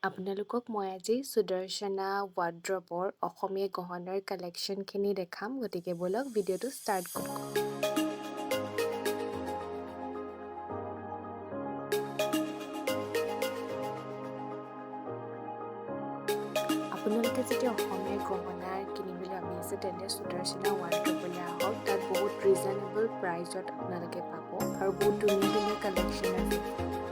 আপোনালোকক মই আজি সুদৰ্শনা ৱাৰ্ড্ৰবৰ অসমীয়া গহনাৰ কালেকশ্যনখিনি দেখাম, গতিকে ব'লক ভিডিঅ'টো ষ্টাৰ্ট কৰোঁ। আপোনালোকে যদি অসমীয়া গহনা কিনিবলৈ ভাবি আছে তেন্তে সুদৰ্শনা ৱাৰ্ড্ৰবলৈ আহক। তাত বহুত ৰিজনেবল প্ৰাইজত আপোনালোকে পাব আৰু বহুত ধুনীয়া ধুনীয়া কালেকশ্যন আছে।